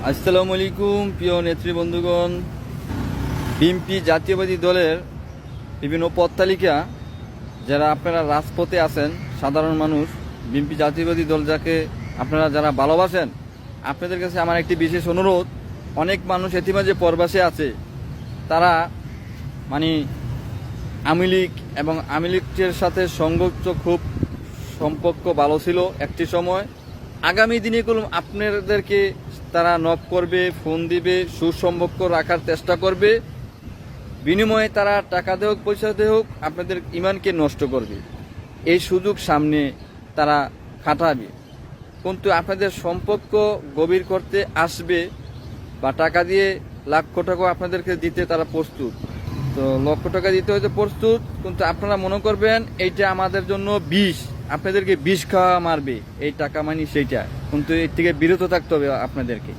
আসসালামু আলাইকুম প্রিয় নেতৃবৃন্দগণ। বিএনপি জাতীয়বাদী দলের বিভিন্ন পদ তালিকা যারা আপনারা রাজপথে আছেন, সাধারণ মানুষ, বিএনপি জাতীয়বাদী দল যাকে আপনারা যারা ভালোবাসেন, আপনাদের কাছে আমার একটি বিশেষ অনুরোধ। অনেক মানুষ ইতিমাঝে পরবাসে আছে, তারা আওয়ামী লীগ এবং আওয়ামী লীগের সাথে সংঘর্ষ খুব সম্পর্ক ভালো ছিল একটি সময়। আগামী দিনে আপনাদেরকে তারা নক করবে, ফোন দিবে, সুসম্পর্ক রাখার চেষ্টা করবে। বিনিময়ে তারা টাকা দেওক, পয়সা দেওক, আপনাদের ইমানকে নষ্ট করবে। এই সুযোগ সামনে তারা খাটাবে, কিন্তু আপনাদের সম্পর্ক গভীর করতে আসবে বা টাকা দিয়ে লাখ টাকা আপনাদেরকে দিতে তারা প্রস্তুত। তো লক্ষ টাকা দিতে হয়তো প্রস্তুত, কিন্তু আপনারা মনে করবেন এইটা আমাদের জন্য বিষ, আপনাদেরকে বিষ খাওয়া মারবে এই টাকা সেইটা। কিন্তু এর থেকে বিরত থাকতে হবে আপনাদেরকে।